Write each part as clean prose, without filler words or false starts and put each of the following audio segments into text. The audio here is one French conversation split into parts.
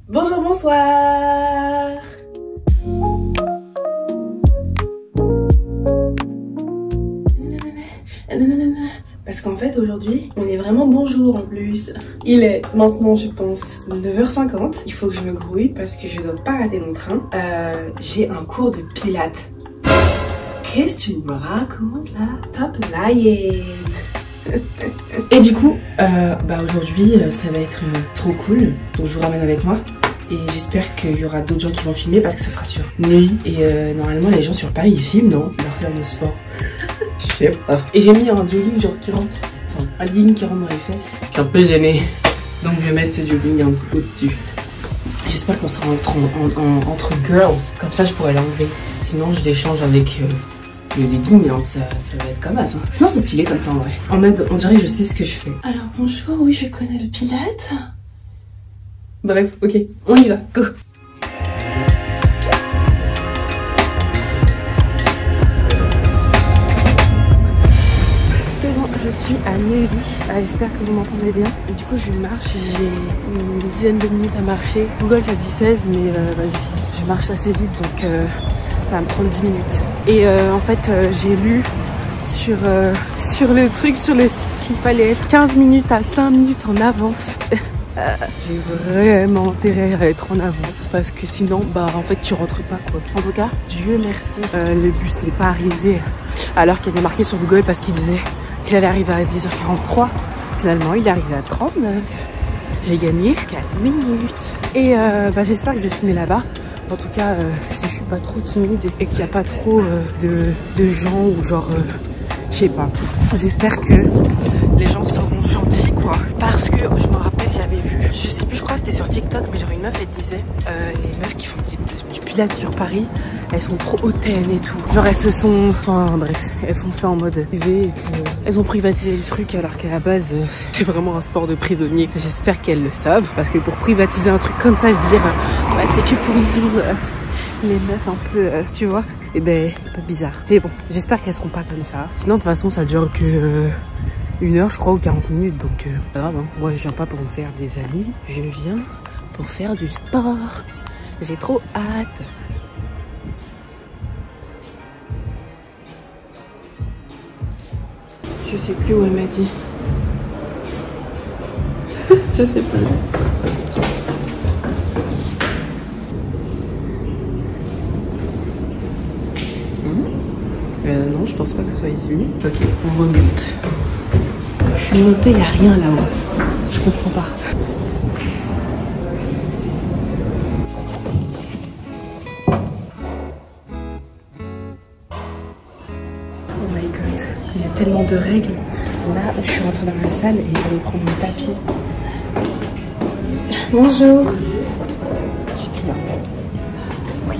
Bonjour, bonsoir. Parce qu'en fait aujourd'hui on est vraiment bonjour en plus. Il est maintenant je pense 9h50. Il faut que je me grouille parce que je dois pas rater mon train. J'ai un cours de pilates. Qu'est-ce que tu me racontes là? Top lying. Et du coup aujourd'hui ça va être trop cool. Donc je vous ramène avec moi. Et j'espère qu'il y aura d'autres gens qui vont filmer parce que ça sera sur Neuilly. Et normalement les gens sur Paris ils filment, non? Alors c'est dans mon sport. Je sais pas. Et j'ai mis un jogging genre qui rentre. Enfin un legging qui rentre dans les fesses. Je suis un peu gênée. Donc je vais mettre ce jogging au-dessus. J'espère qu'on sera entre girls. Comme ça je pourrais l'enlever. Sinon je l'échange avec le legging, hein. Ça va être comme ça. Sinon c'est stylé comme ça en vrai. En mode on dirait que je sais ce que je fais. Alors bonjour, oui je connais le pilates. Bref, ok, on y va, go. C'est bon, je suis à Neuilly. J'espère que vous m'entendez bien. Et du coup, je marche, j'ai une dizaine de minutes à marcher. Google ça dit 16, mais vas-y, je marche assez vite, donc ça va me prendre 10 minutes. Et en fait, j'ai lu sur le truc, sur le site, qu'il fallait être 15 minutes à 5 minutes en avance. J'ai vraiment intérêt à être en avance parce que sinon en fait tu rentres pas quoi. En tout cas Dieu merci le bus n'est pas arrivé alors qu'il avait marqué sur Google parce qu'il disait qu'il allait arriver à 10h43. Finalement il est arrivé à 39. J'ai gagné 4 minutes. Et j'espère que je vais filmer là-bas. En tout cas si je suis pas trop timide et qu'il n'y a pas trop de gens ou genre je sais pas. J'espère que les gens seront gentils quoi. Parce que je me rappelle j'avais vu, je sais plus, je crois que c'était sur TikTok, mais genre une meuf elle disait les meufs qui font du pilates sur Paris, elles sont trop hautaines et tout. Genre elles se sont, enfin bref, elles font ça en mode privé et puis, elles ont privatisé le truc alors qu'à la base c'est vraiment un sport de prisonnier. J'espère qu'elles le savent parce que pour privatiser un truc comme ça, je dire c'est que pour nous les meufs un peu, tu vois. Et un peu bizarre. Mais bon, j'espère qu'elles seront pas comme ça. Sinon, de toute façon, ça dure que 1 heure, je crois, ou 40 minutes. Donc, pas grave. Hein. Moi, je viens pas pour me faire des amis. Je viens pour faire du sport. J'ai trop hâte. Je sais plus où elle m'a dit. Je sais plus. Non, je pense pas que ce soit ici. Ok, on remonte. Je suis montée, il n'y a rien là-haut. Je comprends pas. Oh my god, il y a tellement de règles. Là, je suis rentrée dans la salle et il fallait prendre mon tapis. Bonjour. J'ai pris un tapis. Oui.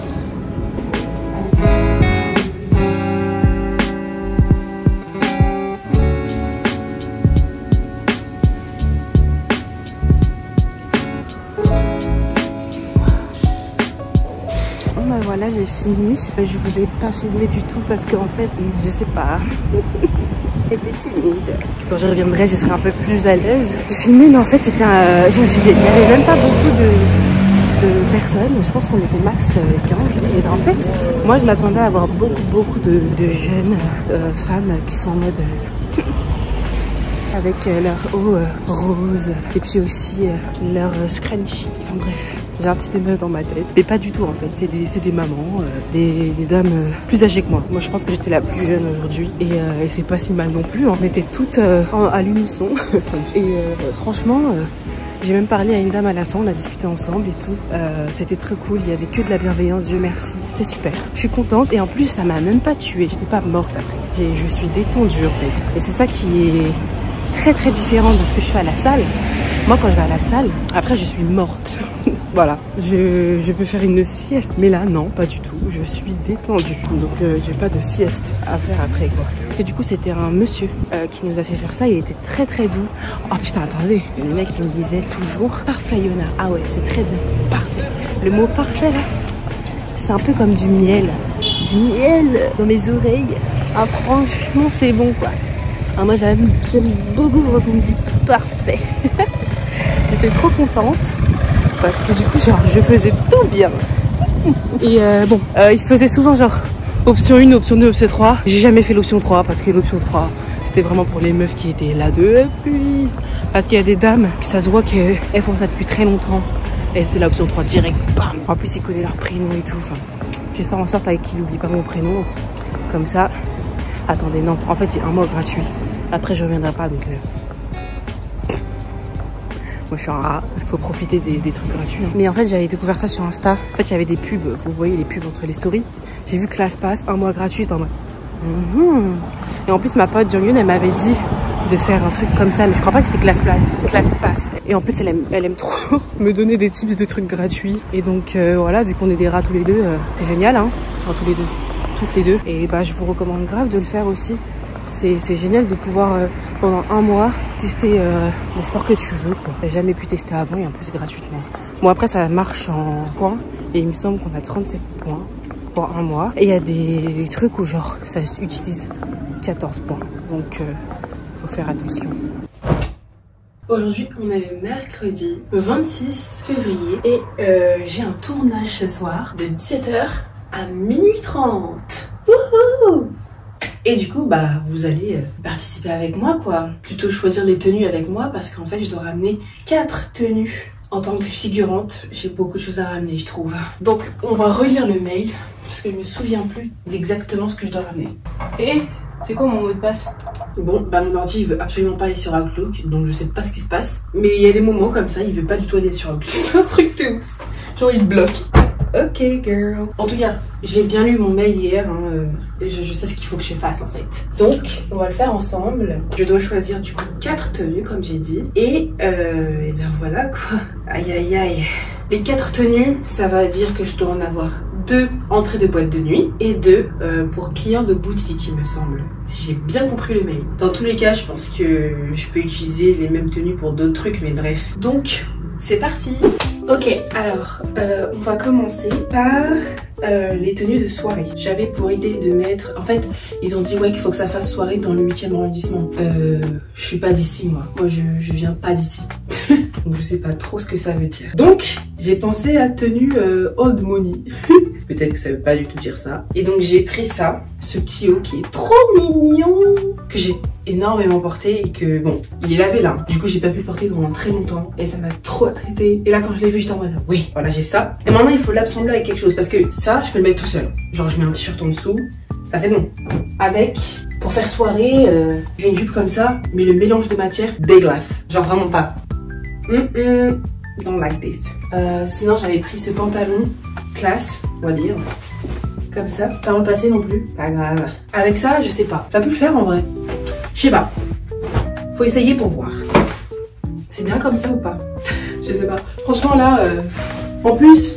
Voilà, j'ai fini. Je vous ai pas filmé du tout parce qu'en fait, je sais pas. J'étais timide. Quand je reviendrai, je serai un peu plus à l'aise de filmer, mais en fait, c'était un... il n'y avait même pas beaucoup de personnes. Je pense qu'on était max 15. Et en fait, moi, je m'attendais à avoir beaucoup de jeunes femmes qui sont en mode... avec leur eau rose et puis aussi leur scrunchie. Enfin bref, j'ai un petit débat dans ma tête. Mais pas du tout en fait, c'est des mamans, des dames plus âgées que moi. Moi je pense que j'étais la plus jeune aujourd'hui et c'est pas si mal non plus. On était toutes à l'unisson. Et franchement, j'ai même parlé à une dame à la fin, on a discuté ensemble et tout. C'était très cool, il y avait que de la bienveillance, Dieu merci. C'était super, je suis contente et en plus ça m'a même pas tuée, j'étais pas morte après. Je suis détendue en fait. Et c'est ça qui est très différent de ce que je fais à la salle. Moi quand je vais à la salle, après je suis morte. Voilà, je peux faire une sieste, mais là non, pas du tout, je suis détendue. Donc j'ai pas de sieste à faire après quoi. Et du coup c'était un monsieur qui nous a fait faire ça, il était très doux. Oh putain attendez, les mecs ils me disaient toujours parfait Yona. Ah ouais c'est très bien, parfait. Le mot parfait là, c'est un peu comme du miel dans mes oreilles. Ah franchement c'est bon quoi. Ah, moi j'aime beaucoup quand on me dit parfait. J'étais trop contente parce que du coup genre je faisais tout bien. Et il faisait souvent genre option 1, option 2, option 3. J'ai jamais fait l'option 3 parce que l'option 3 c'était vraiment pour les meufs qui étaient là depuis. Parce qu'il y a des dames, ça se voit qu'elles font ça depuis très longtemps. Et c'était l'option 3 direct, bam. En plus ils connaissent leur prénom et tout. Enfin, je vais faire en sorte avec qu'ils n'oublient pas mon prénom. Comme ça. Attendez, non, en fait j'ai un mois gratuit. Après je reviendrai pas donc... Moi je suis un rat, il faut profiter des trucs gratuits. Mais en fait j'avais découvert ça sur Insta. En fait j'avais des pubs, vous voyez les pubs entre les stories. J'ai vu ClassPass, un mois gratuit, j'étais en mode... Et en plus ma pote Jonghyun elle m'avait dit de faire un truc comme ça. Mais je crois pas que c'est ClassPass. Et en plus elle aime trop me donner des tips de trucs gratuits. Et donc voilà, vu qu'on est des rats tous les deux, c'est génial hein. Enfin tous les deux, toutes les deux. Et bah je vous recommande grave de le faire aussi. C'est génial de pouvoir pendant un mois tester les sports que tu veux quoi. J'ai jamais pu tester avant et en plus gratuitement. Bon après ça marche en points et il me semble qu'on a 37 points pour un mois. Et il y a des trucs où genre ça utilise 14 points. Donc faut faire attention. Aujourd'hui on est le mercredi 26 février et j'ai un tournage ce soir de 17h à minuit 30. Wouhou! Et du coup, bah, vous allez participer avec moi, quoi. Plutôt choisir les tenues avec moi parce qu'en fait, je dois ramener 4 tenues. En tant que figurante, j'ai beaucoup de choses à ramener, je trouve. Donc, on va relire le mail parce que je me souviens plus d'exactement ce que je dois ramener. Et c'est quoi mon mot de passe? Bon, bah mon ordi, il veut absolument pas aller sur Outlook, donc je sais pas ce qui se passe. Mais il y a des moments comme ça, il veut pas du tout aller sur Outlook. C'est un truc de ouf. Genre, il bloque. Ok girl. En tout cas, j'ai bien lu mon mail hier, hein, je sais ce qu'il faut que je fasse en fait. Donc, on va le faire ensemble. Je dois choisir du coup 4 tenues comme j'ai dit. Et ben voilà quoi. Aïe aïe aïe. Les 4 tenues, ça va dire que je dois en avoir 2 entrées de boîte de nuit et 2 pour clients de boutique il me semble. Si j'ai bien compris le mail. Dans tous les cas, je pense que je peux utiliser les mêmes tenues pour d'autres trucs, mais bref. Donc, c'est parti. Ok, alors, on va commencer par les tenues de soirée. J'avais pour idée de mettre... En fait, ils ont dit ouais qu'il faut que ça fasse soirée dans le 8e arrondissement. Je suis pas d'ici, moi. Moi, je viens pas d'ici. Donc, je sais pas trop ce que ça veut dire. Donc, j'ai pensé à tenue old money. Peut-être que ça veut pas du tout dire ça. Et donc, j'ai pris ça, ce petit haut qui est trop mignon, que j'ai énormément porté et que bon, il est lavé là. Du coup, j'ai pas pu le porter pendant très longtemps et ça m'a trop attristé. Et là, quand je l'ai vu, j'étais en mode oui, voilà, j'ai ça. Et maintenant, il faut l'assembler avec quelque chose parce que ça, je peux le mettre tout seul. Genre, je mets un t-shirt en dessous, ça c'est bon. Avec, pour faire soirée, j'ai une jupe comme ça, mais le mélange de matière dégueulasse. Genre vraiment pas. Don't like this. Sinon, j'avais pris ce pantalon classe, on va dire. Comme ça, pas repasser non plus. Pas grave. Avec ça, je sais pas. Ça peut le faire en vrai. Je sais pas. Faut essayer pour voir. C'est bien comme ça ou pas? Je sais pas. Franchement là, en plus,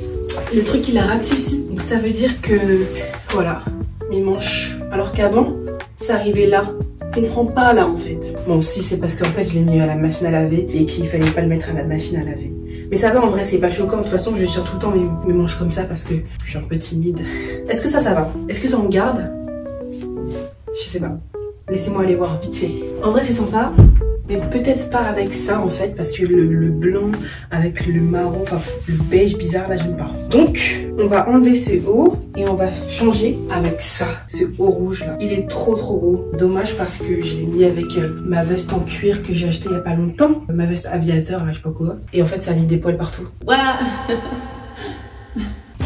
le truc il a rapetissi. Donc ça veut dire que, voilà, mes manches. Alors qu'avant, ça arrivait là. Je comprends pas là en fait. Bon, si c'est parce qu'en fait je l'ai mis à la machine à laver et qu'il fallait pas le mettre à la machine à laver. Mais ça va en vrai, c'est pas choquant. De toute façon, je tire tout le temps mes manches comme ça parce que je suis un peu timide. Est-ce que ça va? Est-ce que ça en garde? Je sais pas. Laissez-moi aller voir vite fait. En vrai, c'est sympa. Mais peut-être pas avec ça en fait, parce que le blanc avec le marron, enfin le beige bizarre là, j'aime pas. Donc, on va enlever ce haut et on va changer avec ça, ce haut rouge là. Il est trop beau. Dommage parce que je l'ai mis avec ma veste en cuir que j'ai acheté il y a pas longtemps. Ma veste aviateur là, je sais pas quoi. Et en fait, ça a mis des poils partout. Voilà.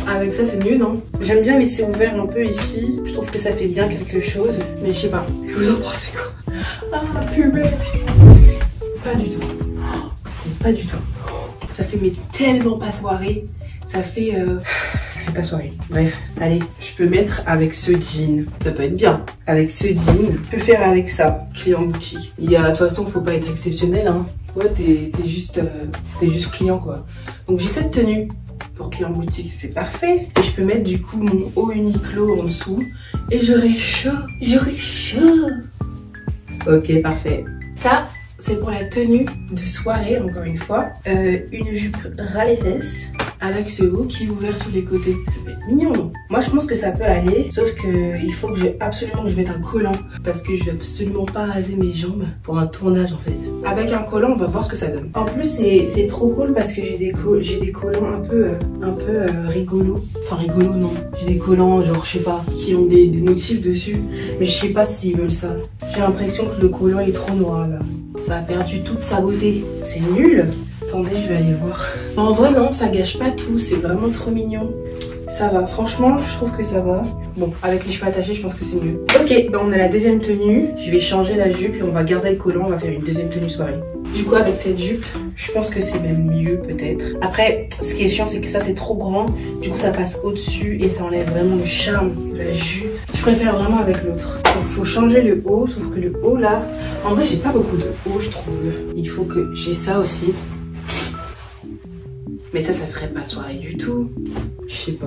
Avec ça, c'est mieux, non? J'aime bien laisser ouvert un peu ici. Je trouve que ça fait bien quelque chose. Mais je sais pas. Vous en pensez quoi? Ah, purée. Pas du tout. Pas du tout. Ça fait mais tellement pas soirée. Ça fait pas soirée. Bref, allez. Je peux mettre avec ce jean. Ça peut être bien. Avec ce jean. Je peux faire avec ça. Client boutique. Il y a, de toute façon, faut pas être exceptionnel, hein. Ouais, t'es juste client, quoi. Donc j'ai cette tenue. Pour client boutique, c'est parfait. Et je peux mettre du coup mon haut Uniqlo en dessous. Et j'aurai chaud. J'aurai chaud. Ok, parfait. Ça, c'est pour la tenue de soirée, encore une fois. Une jupe ras les fesses. avec ce haut qui est ouvert sur les côtés. Ça peut être mignon, non? Moi je pense que ça peut aller, sauf que il faut que absolument que je mette un collant parce que je vais absolument pas raser mes jambes pour un tournage en fait. Avec un collant, on va voir ce que ça donne. En plus c'est trop cool parce que j'ai des collants un peu rigolos. Enfin rigolos non. J'ai des collants genre je sais pas qui ont des motifs dessus, mais je sais pas s'ils veulent ça. J'ai l'impression que le collant est trop noir là. Ça a perdu toute sa beauté. C'est nul. Attendez, je vais aller voir. En vrai, non, ça gâche pas tout. C'est vraiment trop mignon. Ça va. Franchement, je trouve que ça va. Bon, avec les cheveux attachés, je pense que c'est mieux. Ok, ben on a la deuxième tenue. Je vais changer la jupe et on va garder le collant. On va faire une deuxième tenue soirée. Du coup, avec cette jupe, je pense que c'est même mieux peut-être. Après, ce qui est chiant, c'est que ça, c'est trop grand. Du coup, ça passe au-dessus et ça enlève vraiment le charme de la jupe. Je préfère vraiment avec l'autre. Donc, il faut changer le haut. Sauf que le haut, là... En vrai, j'ai pas beaucoup de haut, je trouve. Il faut que j'ai ça aussi. Mais ça ferait pas soirée du tout. Je sais pas.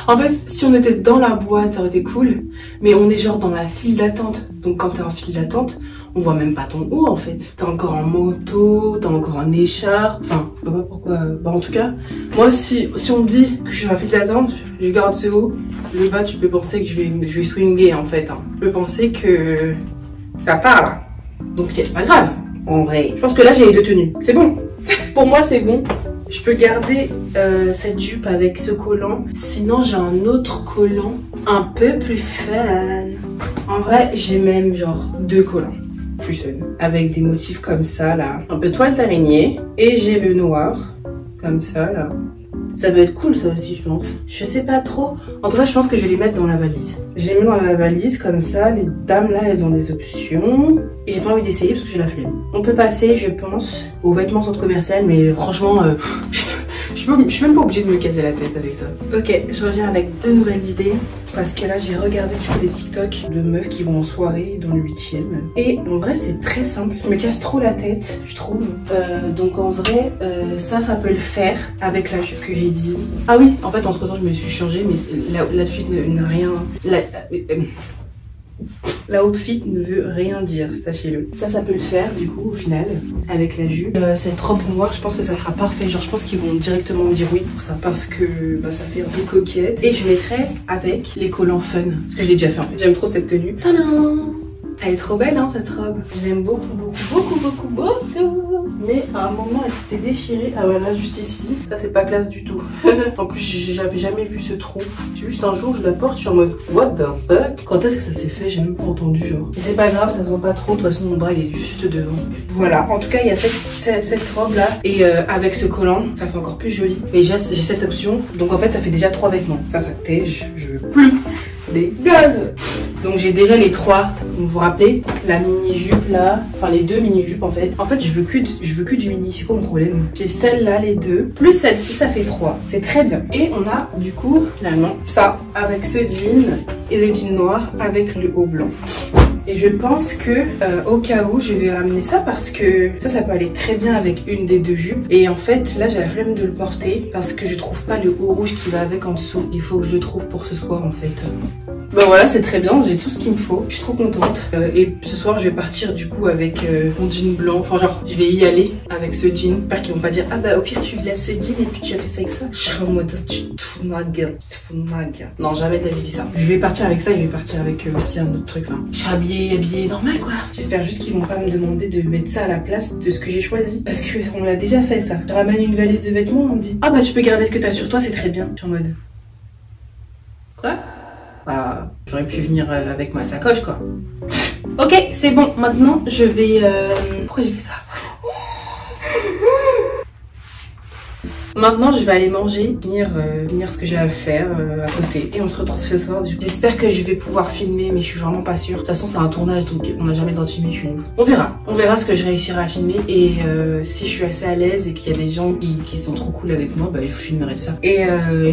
En fait, si on était dans la boîte, ça aurait été cool. Mais on est genre dans la file d'attente. Donc quand t'es en file d'attente, on voit même pas ton haut en fait. T'es encore en manteau, t'es encore en écharpe. Enfin, je sais pas pourquoi. Bah en tout cas, moi si on me dit que je suis en file d'attente, je garde ce haut. Le bas, tu peux penser que je vais swinguer en fait. Tu peux penser que ça part. Donc c'est pas grave. En vrai, je pense que là j'ai les deux tenues. C'est bon. Pour moi c'est bon. Je peux garder cette jupe avec ce collant. Sinon, j'ai un autre collant un peu plus fun. En vrai, j'ai même genre 2 collants plus fun. Avec des motifs comme ça, là. Un peu toile d'araignée. Et j'ai le noir. Comme ça, là. Ça peut être cool, ça aussi, je pense. Je sais pas trop. En tout cas, je pense que je vais les mettre dans la valise. Je les mets dans la valise, comme ça. Les dames, là, elles ont des options. Et j'ai pas envie d'essayer parce que j'ai la flemme. On peut passer, je pense, aux vêtements centre commercial. Mais franchement, je suis même pas obligée de me casser la tête avec ça. Ok, je reviens avec 2 nouvelles idées. Parce que là, j'ai regardé du coup des TikTok de meufs qui vont en soirée dans le 8e. Et en vrai, c'est très simple. Je me casse trop la tête, je trouve. Donc en vrai, ça peut le faire avec la jupe que j'ai dit. Ah oui, en fait, entre temps, je me suis changée, mais l'outfit n'a rien... L'outfit ne veut rien dire, sachez-le. Ça peut le faire du coup au final avec la jupe. Cette robe noire, je pense que ça sera parfait. Genre je pense qu'ils vont directement me dire oui pour ça parce que bah, ça fait un peu coquette. Et je mettrai avec les collants fun. Parce que je l'ai déjà fait en fait. J'aime trop cette tenue. Tadam! Elle est trop belle hein cette robe. Je l'aime beaucoup. Mais à un moment elle s'était déchirée. Ah voilà juste ici. Ça c'est pas classe du tout. En plus j'avais jamais vu ce trou. Juste un jour je la porte, je suis en mode what the fuck. Quand est-ce que ça s'est fait? J'ai même pas entendu genre. Mais c'est pas grave, ça se voit pas trop. De toute façon mon bras il est juste devant. Voilà, en tout cas il y a cette robe là. Et avec ce collant, ça fait encore plus joli. Et j'ai cette option. Donc en fait ça fait déjà 3 vêtements. Ça tège, je veux plus. Des gueules. Donc j'ai déjà les 3. Vous vous rappelez la mini jupe là, enfin les 2 mini jupes en fait. En fait je veux que du mini, c'est quoi mon problème? J'ai celle-là les 2 plus celle-ci, ça fait 3. C'est très bien. Et on a du coup finalement ça avec ce jean et le jean noir avec le haut blanc. Et je pense que au cas où je vais ramener ça parce que ça peut aller très bien avec une des 2 jupes. Et en fait là j'ai la flemme de le porter parce que je trouve pas le haut rouge qui va avec en dessous. Il faut que je le trouve pour ce soir en fait. Ben voilà, c'est très bien, j'ai tout ce qu'il me faut. Je suis trop contente. Et ce soir, je vais partir du coup avec mon jean blanc. Enfin, genre, je vais y aller avec ce jean. J'espère qu'ils vont pas dire, ah bah au pire, tu laisses ce jean et puis tu as fait ça avec ça. Je serai en mode, tu te fous de ma gueule. Non, jamais de la vie dit ça. Je vais partir avec ça et je vais partir avec aussi un autre truc. Enfin, je serai habillée normal quoi. J'espère juste qu'ils vont pas me demander de mettre ça à la place de ce que j'ai choisi. Parce qu'on l'a déjà fait ça. Je ramène une valise de vêtements, on me dit, ah bah tu peux garder ce que t'as sur toi, c'est très bien. Je suis en mode, quoi? Bah, j'aurais pu venir avec ma sacoche quoi. Ok, c'est bon. Maintenant, je vais... Pourquoi j'ai fait ça? Maintenant, je vais aller manger, finir ce que j'ai à faire à côté. Et on se retrouve ce soir. J'espère que je vais pouvoir filmer, mais je suis vraiment pas sûre. De toute façon, c'est un tournage, donc on n'a jamais le temps de filmer, je suis nulle. On verra. On verra ce que je réussirai à filmer. Et si je suis assez à l'aise et qu'il y a des gens qui sont trop cool avec moi, bah je filmerai ça. Et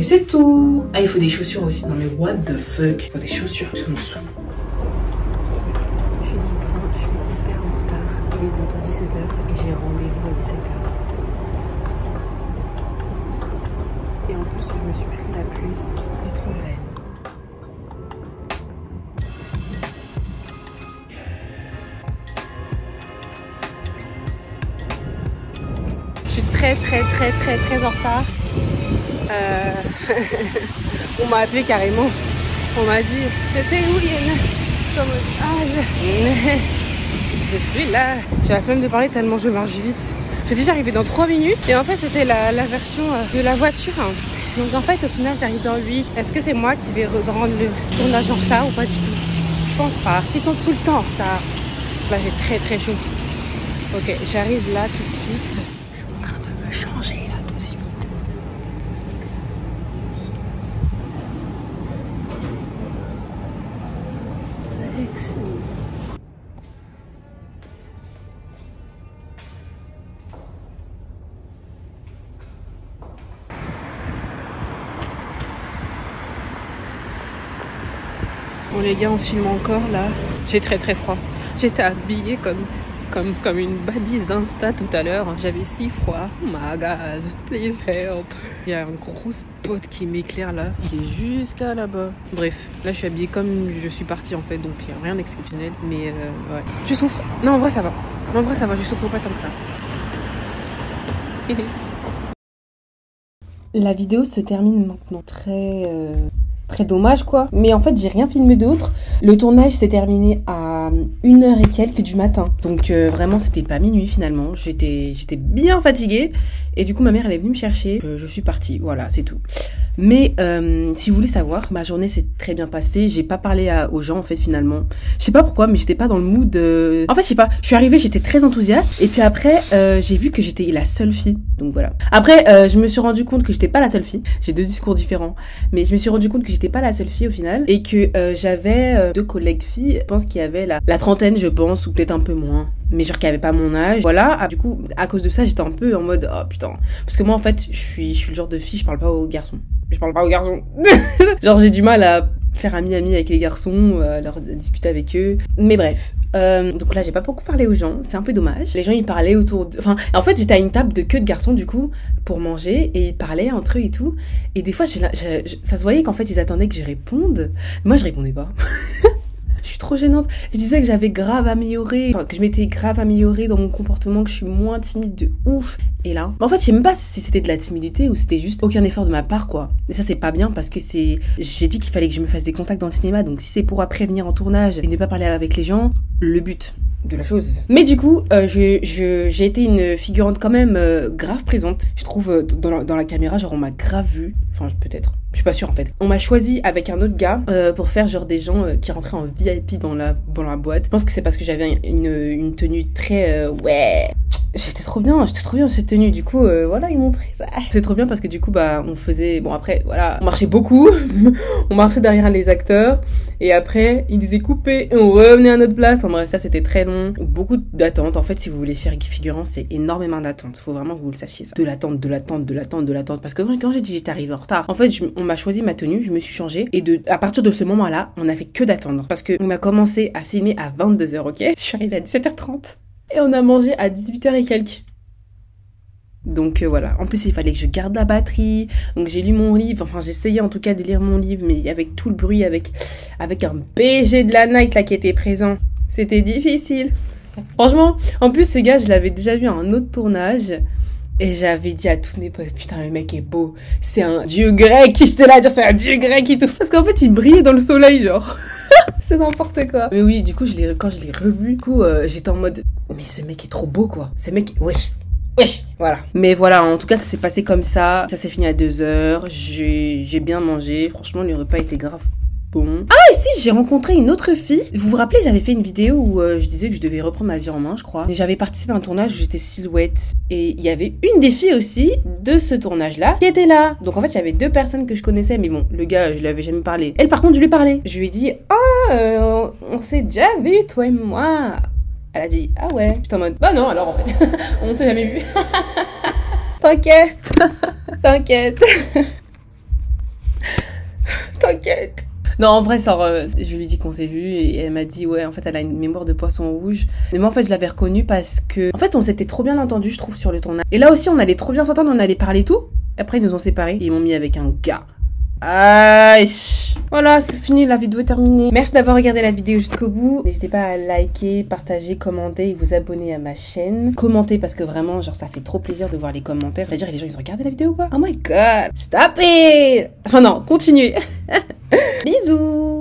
c'est tout. Ah, il faut des chaussures aussi. Non mais what the fuck? Il faut des chaussures. Ça me saoule. Je suis dans le train, je suis hyper en retard. Il est bientôt 17h et j'ai rendez-vous à 17h. Et en plus, je me suis pris la pluie. J'ai trop la haine. Je suis très en retard. On m'a appelé carrément. On m'a dit, t'es où Yen? Je suis là. J'ai la flemme de parler tellement je marche vite. Je dis j'arrivais dans 3 minutes et en fait c'était la version de la voiture. Donc en fait au final j'arrive dans 8. Est-ce que c'est moi qui vais rendre le tournage en retard ou pas du tout? Je pense pas. Ils sont tout le temps en retard. Là j'ai très chaud. Ok, j'arrive là tout de suite. Je suis en train de me changer là tout de suite. Bon les gars, on filme encore là. J'ai très froid. J'étais habillée comme une badise d'Insta tout à l'heure. J'avais si froid. Oh my god, please help. Il y a un gros spot qui m'éclaire là. Il est jusqu'à là-bas. Bref, là je suis habillée comme je suis partie en fait. Donc il n'y a rien d'exceptionnel. Mais ouais. Je souffre. Non, en vrai ça va. Non, en vrai ça va. Je souffre pas tant que ça. La vidéo se termine maintenant. Très dommage quoi. Mais en fait j'ai rien filmé d'autre. Le tournage s'est terminé à 1h et quelques du matin. Donc vraiment c'était pas minuit finalement. J'étais bien fatiguée. Et du coup ma mère elle est venue me chercher. Je suis partie. Voilà, c'est tout. Mais si vous voulez savoir, ma journée s'est très bien passée. J'ai pas parlé aux gens en fait finalement. Je sais pas pourquoi, mais j'étais pas dans le mood. En fait je sais pas. Je suis arrivée, j'étais très enthousiaste. Et puis après j'ai vu que j'étais la seule fille. Donc voilà. Après je me suis rendu compte que j'étais pas la seule fille. J'ai 2 discours différents. Mais je me suis rendu compte que j'étais pas la seule fille au final. Et que j'avais 2 collègues filles. Je pense qu'il y avait la trentaine je pense. Ou peut-être un peu moins. Mais genre qui avait pas mon âge. Voilà. Du coup à cause de ça j'étais un peu en mode oh putain. Parce que moi en fait je suis le genre de fille, je parle pas aux garçons. Je parle pas aux garçons. Genre j'ai du mal à faire ami avec les garçons, leur discuter avec eux. Mais bref. Donc là j'ai pas beaucoup parlé aux gens, c'est un peu dommage. Les gens ils parlaient autour de... Enfin en fait j'étais à une table de que de garçons du coup pour manger et ils parlaient entre eux et tout. Et des fois ça se voyait qu'en fait ils attendaient que je réponde. Moi je répondais pas. Je suis trop gênante. Je disais que j'avais grave amélioré, enfin que je m'étais grave améliorée dans mon comportement, que je suis moins timide de ouf. Et là, en fait, je sais même pas si c'était de la timidité ou c'était juste aucun effort de ma part, quoi. Et ça, c'est pas bien parce que j'ai dit qu'il fallait que je me fasse des contacts dans le cinéma. Donc si c'est pour après venir en tournage et ne pas parler avec les gens, le but de la chose. Mais du coup, j'ai été une figurante quand même grave présente. Je trouve dans la caméra, genre on m'a grave vue. Enfin, peut-être. Je suis pas sûre en fait. On m'a choisi avec un autre gars pour faire genre des gens qui rentraient en VIP dans la boîte. Je pense que c'est parce que j'avais une tenue très ouais. J'étais trop bien cette tenue. Du coup, voilà, ils m'ont pris ça. C'est trop bien parce que du coup, bah, on faisait... Bon, après, voilà, on marchait beaucoup. On marchait derrière les acteurs. Et après, ils disaient couper et on revenait à notre place. En bref, ça, c'était très long. Beaucoup d'attente. En fait, si vous voulez faire figurant, c'est énormément d'attente. Faut vraiment que vous le sachiez, ça. De l'attente. Parce que quand j'ai dit j'étais arrivée en retard, en fait, on m'a choisi ma tenue, je me suis changée. Et à partir de ce moment-là, on a fait que d'attendre. Parce que on a commencé à filmer à 22h, ok? Je suis arrivée à 17h30. Et on a mangé à 18h et quelques. Donc voilà. En plus, il fallait que je garde la batterie. Donc j'ai lu mon livre. Enfin, j'essayais en tout cas de lire mon livre. Mais avec tout le bruit, avec un BG de la night là qui était présent. C'était difficile. Franchement, en plus, ce gars, je l'avais déjà vu à un autre tournage. Et j'avais dit à tous mes potes, putain, le mec est beau. C'est un dieu grec. J'étais là à dire, c'est un dieu grec et tout. Parce qu'en fait, il brillait dans le soleil, genre. C'est n'importe quoi. Mais oui, du coup, quand je l'ai revu, du coup, j'étais en mode, mais ce mec est trop beau, quoi. Ce mec, wesh, voilà. Mais voilà, en tout cas, ça s'est passé comme ça. Ça s'est fini à 2h. J'ai bien mangé. Franchement, le repas était grave bon. Ah, et si, j'ai rencontré une autre fille. Vous vous rappelez, j'avais fait une vidéo où je disais que je devais reprendre ma vie en main, je crois. Et j'avais participé à un tournage où j'étais silhouette. Et il y avait une des filles aussi de ce tournage-là qui était là. Donc en fait, il y avait 2 personnes que je connaissais. Mais bon, le gars, je lui avais jamais parlé. Elle, par contre, je lui ai parlé. Je lui ai dit, on s'est déjà vu, toi et moi. Elle a dit, ah ouais. J'étais en mode, bah non, alors en fait, on s'est jamais vu. T'inquiète. Non, en vrai, je lui ai dit qu'on s'est vu et elle m'a dit, ouais, en fait, elle a une mémoire de poisson rouge. Mais moi, en fait, je l'avais reconnue parce que, en fait, on s'était trop bien entendu, je trouve, sur le tournage. Et là aussi, on allait trop bien s'entendre, on allait parler tout. Après, ils nous ont séparés et ils m'ont mis avec un gars. Voilà, c'est fini, la vidéo est terminée. Merci d'avoir regardé la vidéo jusqu'au bout. N'hésitez pas à liker, partager, commenter et vous abonner à ma chaîne. Commentez parce que vraiment, genre, ça fait trop plaisir de voir les commentaires. Je veux dire, les gens, ils ont regardé la vidéo, quoi. Oh my god. Stop it. Enfin non, continuez. Bisous.